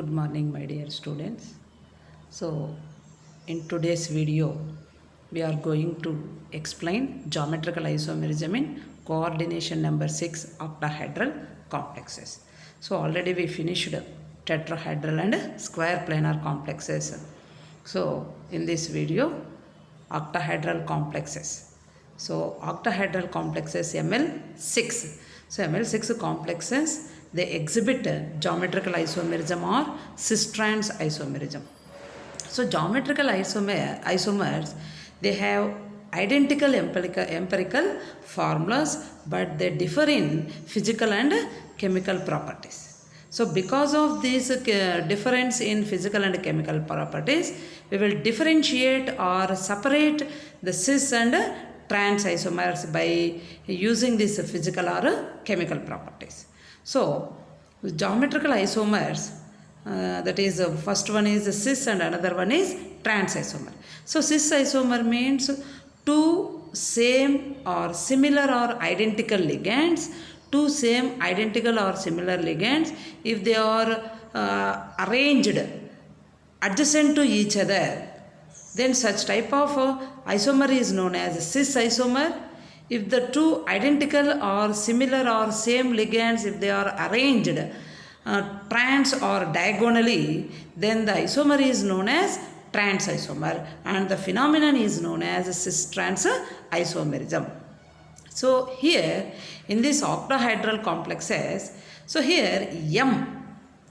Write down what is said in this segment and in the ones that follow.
Good morning, my dear students. So, in today's video, we are going to explain geometrical isomerism in coordination number 6 octahedral complexes. So, already we finished tetrahedral and square planar complexes. So, in this video, octahedral complexes. So, octahedral complexes ML6. So, ML6 complexes, they exhibit geometrical isomerism or cis-trans isomerism. So, geometrical isomers, they have identical empirical formulas, but they differ in physical and chemical properties. So, because of this difference in physical and chemical properties, we will differentiate or separate the cis and trans isomers by using these physical or chemical properties. So, geometrical isomers, that is first one is cis and another one is trans isomer. So, cis isomer means two same or similar or identical ligands, two same identical or similar ligands, if they are arranged adjacent to each other, then such type of isomer is known as cis isomer. If the two identical or similar or same ligands, if they are arranged trans or diagonally, then the isomer is known as trans isomer, and the phenomenon is known as cis-trans isomerism. So here in this octahedral complexes, so here M,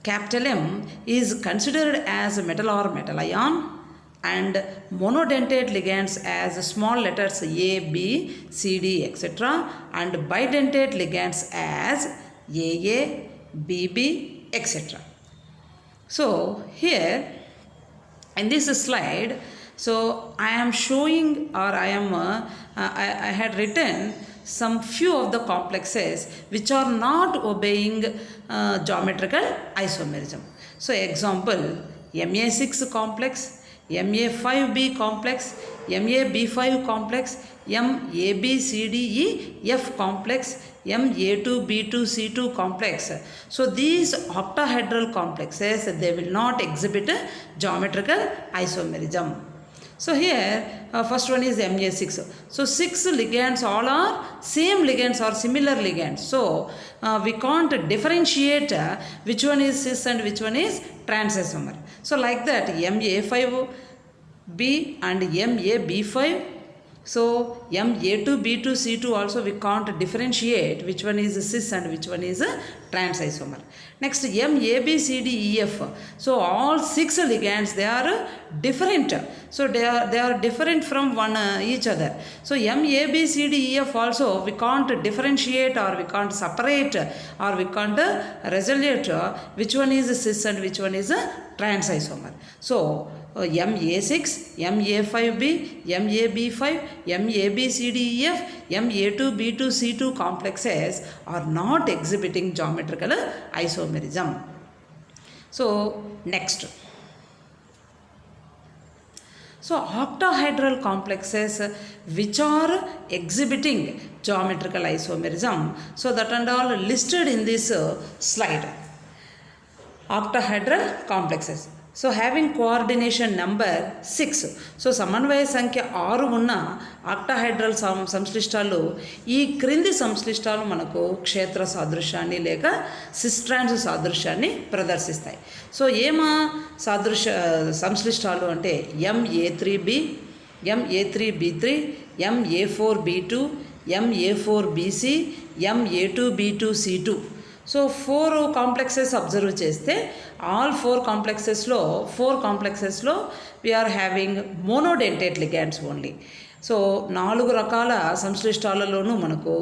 capital M, is considered as a metal or metal ion, and monodentate ligands as small letters A, B, C, D, etc., and bidentate ligands as AA, BB, etc. So here in this slide, so I am showing, or I had written some few of the complexes which are not obeying geometrical isomerism. So example, Ma6 complex, Ma5b complex, MaB5 complex, MABCDEF complex, Ma2B2C2 complex. So these octahedral complexes, they will not exhibit geometrical isomerism. So here first one is Ma6. So 6 ligands all are same ligands or similar ligands. So we can't differentiate which one is cis and which one is trans isomer. So like that Ma5b and MaB5. So Ma2B2C2 also we can't differentiate which one is cis and which one is trans isomer. Next MABCDEF. So all 6 ligands, they are different. So they are different from one each other. So MABCDEF also we can't differentiate or we can't separate or we can't resolute which one is cis and which one is trans isomer. So Ma6, Ma5b, MAB5, MABCDEF, Ma2B2C2 complexes are not exhibiting geometrical isomerism. So next. So octahedral complexes which are exhibiting geometrical isomerism, so that and all listed in this slide. Octahedral complexes. So having coordination number 6. So సమన్వయ సంఖ్య 6 ఉన్న octahedral సంశ్లిష్టాలు ఈ క్రింది సంశ్లిష్టాలు మనకు క్షేత్ర సాదృశ్యాన్ని లేక cis trans సాదృశ్యాన్ని ప్రదర్శిస్తాయి. So ఏమా సంశ్లిష్టాలు అంటే MA3B, MA3B3, MA4B2, MA4BC, MA2B2C2. So 4 complexes observe చేస్తే ఆల్ 4 కాంప్లెక్సెస్లో we are having monodentate ligands only. So 4 రకాల సంశ్లిష్టాలలోనూ మనకు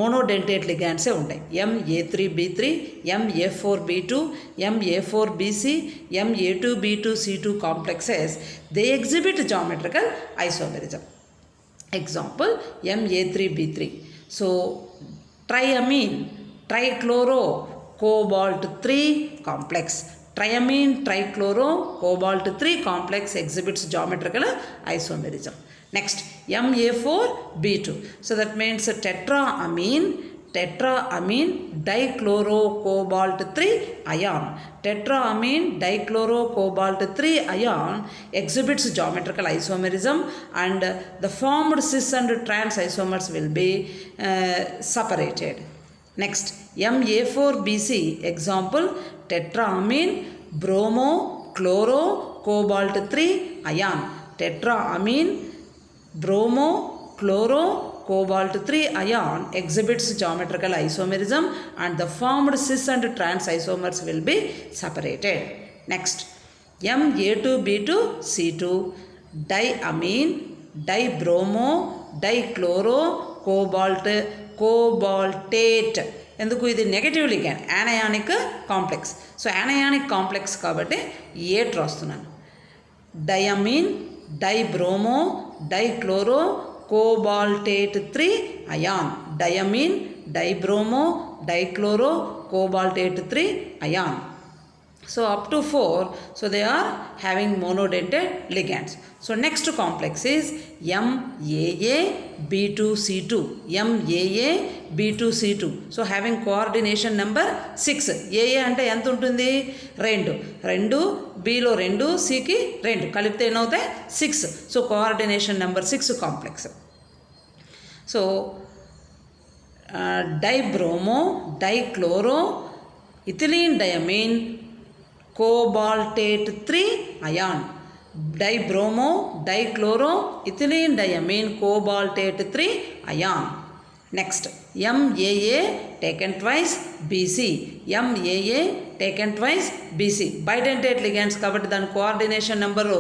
మోనోడెంటేట్ లిగాండ్సే ఉంటాయి. MA3B3, MA4B2, MA4BC, MA2B2C2 complexes, they exhibit geometrical isomerism. Example, MA3B3. So triamine, trichloro cobalt 3 complex. Triamine trichloro cobalt 3 complex exhibits geometrical isomerism. Next, MA4B2. So that means tetraamine tetraamine dichlorocobalt 3 ion. Tetraamine dichlorocobalt 3 ion exhibits geometrical isomerism, and the formed cis and trans isomers will be separated. Next, Ma4Bc example, tetraamine bromo chloro cobalt 3 ion. Tetraamine bromo chloro cobalt 3 ion exhibits geometrical isomerism, and the formed cis and trans isomers will be separated. Next, Ma2B2C2 diamine dibromo dichloro cobalt cobaltate. ఎందుకు? ఇది negative ligand, anionic complex. So anionic complex కాబట్టి ate రాస్తున్నాను. Diamine dibromo dichloro cobaltate 3 ion. Diamine dibromo dichloro cobaltate 3 ion. So up to 4, so they are having monodentate ligands. So next complex is MAA-B2C2. MAA-B2C2. So having coordination number 6. AA అంటే ఎంత ఉంటుంది? 2. 2 Bలో 2 Cకి 2 కలిపితే ఏమవుతాయి? 6. So coordination number 6 complex. So dibromo dichloro ethylene diamine cobaltate 3 ion. Dibromo dichloro ethylene diamine cobaltate 3 ion. Next, MAA taken twice BC. MAA taken twice BC. Bidentate ligands కాబట్టి దాని coordination number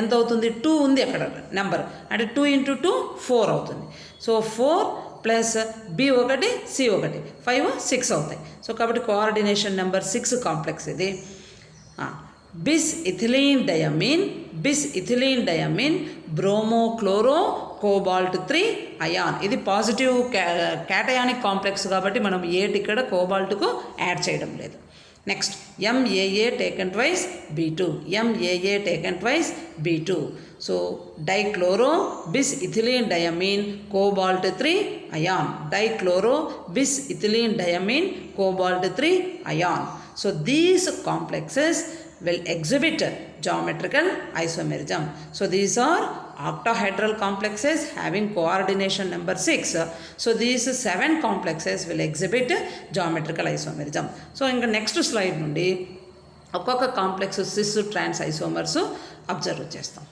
ఎంత అవుతుంది? 2 ఉంది అక్కడ నెంబర్, అంటే 2 × 2 4 అవుతుంది. So 4 plus B1 C1 5 6 అవుతాయి. So కాబట్టి కోఆర్డినేషన్ నెంబర్ 6 కాంప్లెక్స్ ఇది. Bis ethylene diamine bromo chloro cobalt 3 ion. ఇది పాజిటివ్ క్యాటయానిక్ కాంప్లెక్స్ కాబట్టి మనం ఏటి ఇక్కడ కోబాల్ట్కు యాడ్ చేయడం లేదు. Next, MAA taken twice B2. MAA taken twice B2. So dichloro bis ethylene diamine cobalt 3 ion. Dichloro bis ethylene diamine cobalt 3 ion. So these complexes will exhibit geometrical isomerism. So these are octahedral complexes having coordination number 6. So these 7 complexes will exhibit geometrical isomerism. So in the next slide nundi ఒక్కొక్క complex sys ట్రాన్స్ isomers observe చేస్తాం.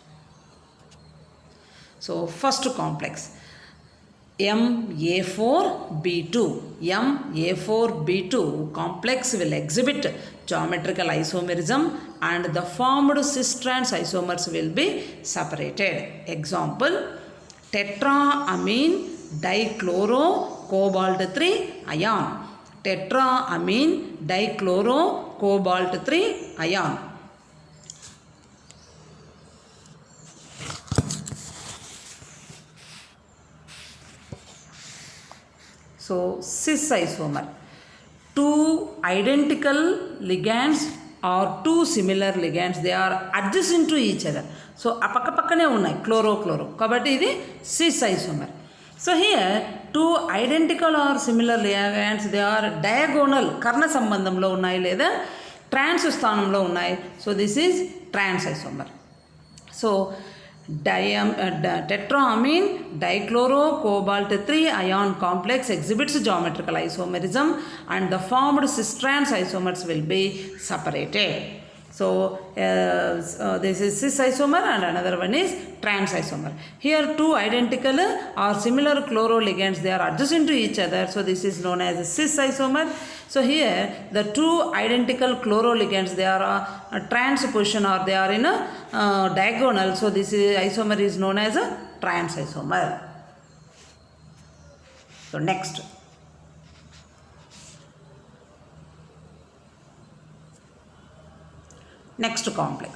So first complex MA4B2. MA4B2 complex will exhibit geometrical isomerism, and the formed cis-trans isomers will be separated. Example, tetraamine dichloro cobalt 3 ion. Tetraamine dichloro cobalt 3 ion. So cis isomer, 2 identical ligands or 2 similar ligands, they are adjacent to each other. So పక్క పక్కనే ఉన్నాయి chloro కాబట్టి ఇది cis isomer. So here 2 identical or similar ligands, they are diagonal, కర్ణ సంబంధంలో ఉన్నాయి లేదా trans స్థానంలో ఉన్నాయి. So this is trans isomer. So tetraamine dichloro cobalt 3 ion complex exhibits geometrical isomerism, and the formed cis-trans isomers will be separated. So this is cis isomer and another one is trans isomer. Here 2 identical or similar chloroligands, they are adjacent to each other, so this is known as a cis isomer. So here the 2 identical chloroligands, they are trans position or they are in a diagonal, so this isomer is known as a trans isomer. So next, complex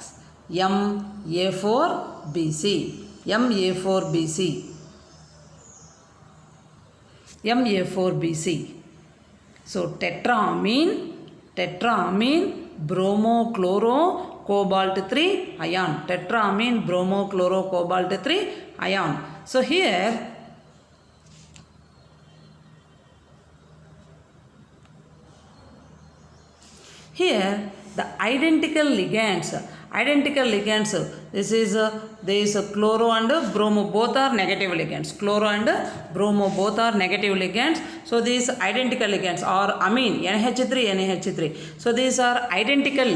MA4BC. MA4BC. So tetraamine bromo chloro cobalt 3 ion. Tetraamine bromo chloro cobalt 3 ion. So here Here the identical ligands, this is there is a chloro and bromo, both are negative ligands. Chloro and bromo both are negative ligands. So these identical ligands are amine NH3 NH3. So these are identical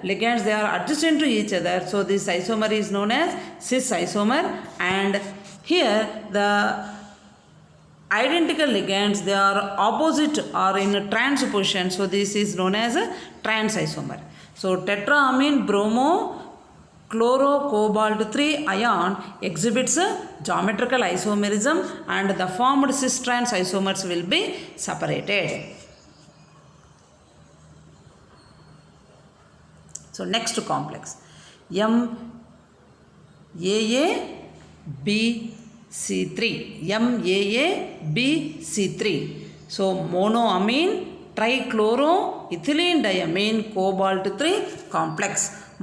ligands, they are adjacent to each other. So this isomer is known as cis isomer. And here the identical ligands, they are opposite or in trans position. So this is known as a trans isomer. So tetraamine bromo chloro cobalt 3 ion exhibits a geometrical isomerism, and the formed cis trans isomers will be separated. So next complex MAABC3, MAABC3. So monoamine trichloro ethylene diamine cobalt 3 complex.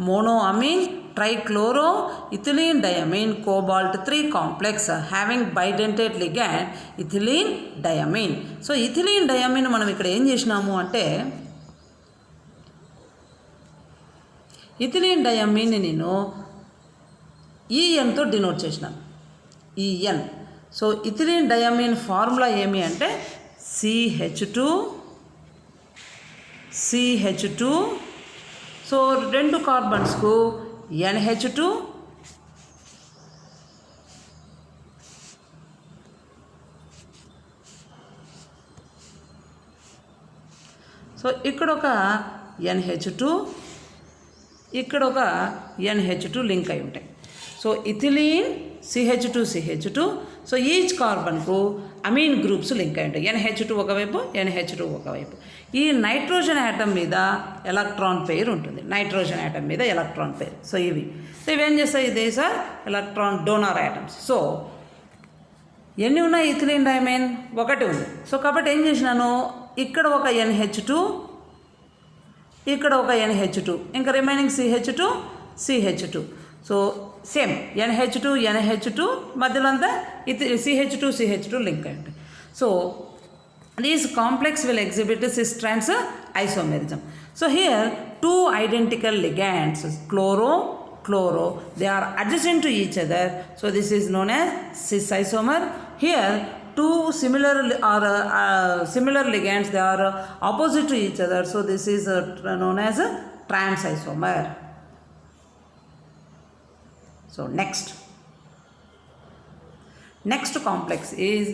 Monoamine trichloro ethylene diamine cobalt 3 complex having bidentate ligand ethylene diamine. So ethylene diamine మనం ఇక్కడ ఏం చేసినాము అంటే ethylene diamine నేను ఈఎన్తో denote చేసినాను, EN. So ethylene diamine formula ఏమి అంటే CH2. సో రెండు కార్బన్స్కు NH2 సో ఇక్కడ ఒక NH2, ఇక్కడ ఒక NH2 లింక్ అయి ఉంటాయి. So ethylene CH2. So each కార్బన్కు అమీన్ గ్రూప్స్ లింక్ అయి ఉంటాయి. NH2 ఒకవైపు, NH2 ఒకవైపు. ఈ నైట్రోజన్ యాటమ్ మీద ఎలక్ట్రాన్ పెయిర్ ఉంటుంది, నైట్రోజన్ యాటమ్ మీద ఎలక్ట్రాన్ పెయిర్. సో ఇవేం చేస్తాయి, these are electron donor atoms. So ఎన్ని ఉన్నాయి ఇథిలీన్ డయామిన్? ఒకటి ఉంది. సో కాబట్టి ఏం చేసినాను, ఇక్కడ ఒక NH2, ఇక్కడ ఒక NH2, ఇంకా remaining CH2. So same NH2 మధ్యలో అంతా CH2 లింక్ అయ్యి ఉంటాయి. So these complex will exhibit cis trans isomerism. So here two identical ligands, chloro, they are adjacent to each other. So this is known as cis isomer. Here two similar ligands, they are opposite to each other. So this is known as a trans isomer. So next complex is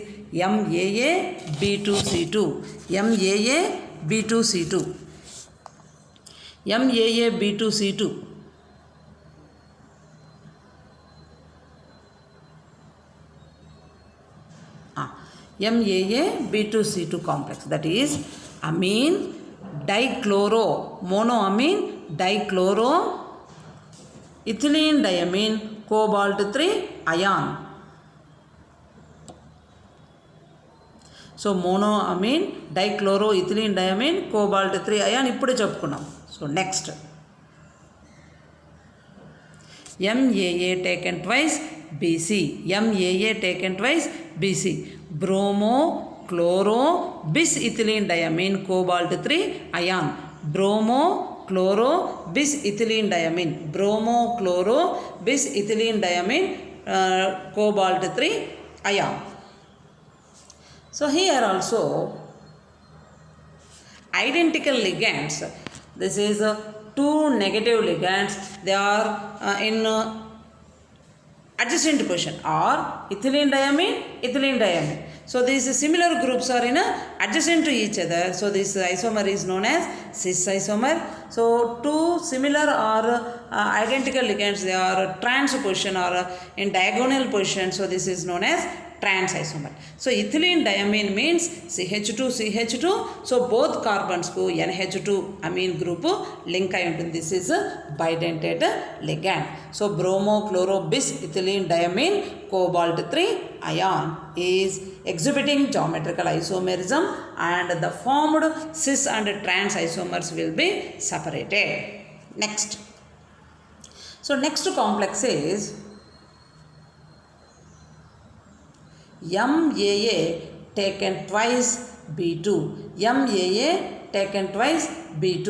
MAAB2C2. MAAB2C2. MAAB2C2 complex, that is amine dichloro, monoamine dichloro ethylene diamine cobalt 3 ion. So monoamine dichloro ethylene diamine cobalt 3 ion ఇప్పుడే చెప్పుకున్నాం. So next MAA taken twice BC. Bromo chloro bis ethylene diamine cobalt 3 ion. Bromo chloro bis ethylene diamine, cobalt 3 ion. So here also identical ligands, this is two negative ligands, they are in adjacent position, or ethylene diamine. So these similar groups are in adjacent to each other. So this isomer is known as cis isomer. So two similar or identical ligands, they are trans position or in diagonal position. So this is known as trans isomer. So ethylene diamine means CH2. So both carbons ku NH2 amine group link ayi untundi. This is a bidentate ligand. So bromo chloro bis ethylene diamine cobalt 3 ion is exhibiting geometrical isomerism, and the formed cis and trans isomers will be separated. Next. So next complex is MAA taken twice B2. MAA taken twice B2.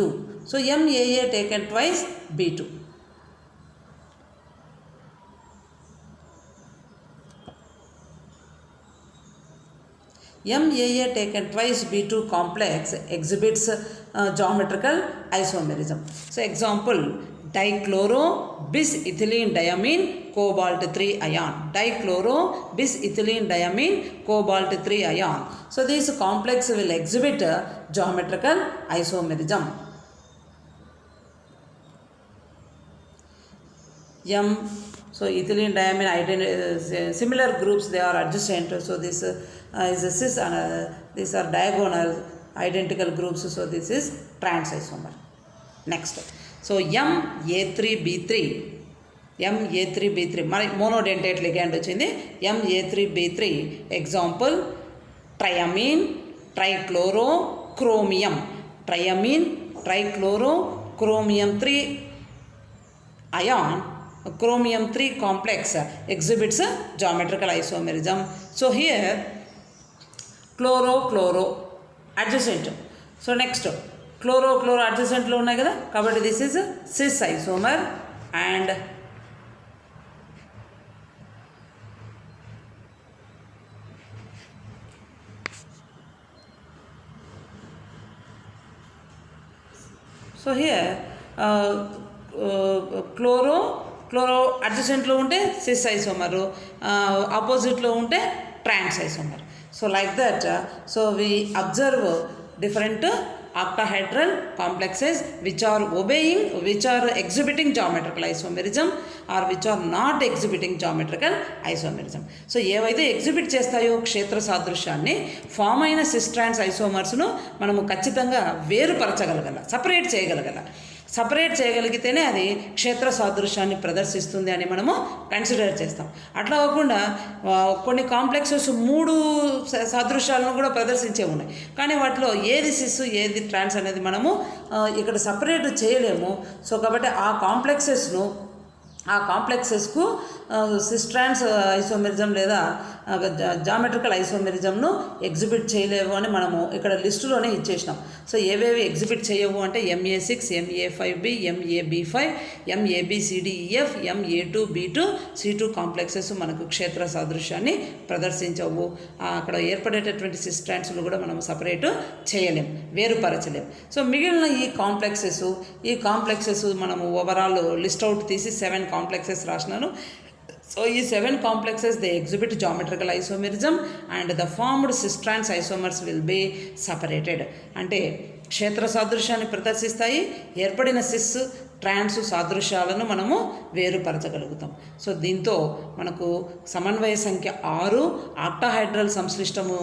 So MAA taken twice B2. MAA taken twice B2 complex exhibits geometrical isomerism. So example, dichloro bis ethylene diamine cobalt 3 ion. Dichloro bis ethylene diamine cobalt 3 ion. So this complex will exhibit geometrical isomerism. So ethylene diamine similar groups, they are adjacent. So this is a cis and these are diagonal identical groups. So this is trans isomer. Next, so MA3B3 మరి monodentate ligand వచ్చింది. MA3B3 example triamine trichloro chromium. Triamine trichloro chromium 3 ion chromium 3 complex exhibits geometrical isomerism. So here chloro adjacent. So next chloro adjacent lo unnai kada, kabatti this is cis isomer. And so here chloro అడ్జసెంట్లో ఉంటే cis isomer, ఆపోజిట్లో ఉంటే trans isomer. So like that, so we observe different octahedral complexes which are exhibiting geometrical isomerism or which are not exhibiting geometrical isomerism. So ఏవైతే exhibit చేస్తాయో క్షేత్ర సాదృశ్యాన్ని, form అయిన sys ట్రాన్స్ ఐసోమర్స్ను మనము ఖచ్చితంగా సపరేట్ చేయగలిగితేనే అది క్షేత్ర సాదృశ్యాన్ని ప్రదర్శిస్తుంది అని మనము కన్సిడర్ చేస్తాం. అట్లా కాకుండా కొన్ని కాంప్లెక్సెస్ 3 సాదృశ్యాలను కూడా ప్రదర్శించే ఉన్నాయి, కానీ వాటిలో ఏది సిస్ ఏది ట్రాన్స్ అనేది మనము ఇక్కడ సపరేట్ చేయలేము. సో కాబట్టి ఆ కాంప్లెక్సెస్కు సిస్ ట్రాన్స్ ఐసోమెరిజం లేదా జామెట్రికల్ ఐసోమెరిజంను ఎగ్జిబిట్ చేయలేవు అని మనము ఇక్కడ లిస్టులోనే ఇచ్చేసినాం. సో ఏవేవి ఎగ్జిబిట్ చేయవు అంటే MA6, MA5B, MAB5, MABCDEF, MA2B2, C2 complexes మనకు క్షేత్ర సాదృశ్యాన్ని ప్రదర్శించవు. అక్కడ ఏర్పడేటటువంటి సిస్ ట్రాన్స్లు కూడా మనం సపరేట్ చేయలేం, వేరుపరచలేం. సో మిగిలిన ఈ కాంప్లెక్సెస్ మనము ఓవరాల్ లిస్ట్ అవుట్ తీసి 7 కాంప్లెక్సెస్ రాసినాను. So ఈ 7 complexes, they exhibit geometrical isomerism and the formed cis trans isomers will be separated. అంటే క్షేత్ర సాదృశ్యాన్ని ప్రదర్శిస్తాయి, ఏర్పడిన సిస్ ట్రాన్స్ సాదృశ్యాలను మనము వేరుపరచగలుగుతాం. సో దీంతో మనకు సమన్వయ సంఖ్య 6 ఆక్టాహైడ్రల్ సంశ్లిష్టము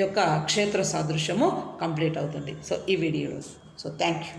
యొక్క క్షేత్ర సాదృశ్యము కంప్లీట్ అవుతుంది. సో ఈ వీడియోలో. So thank you.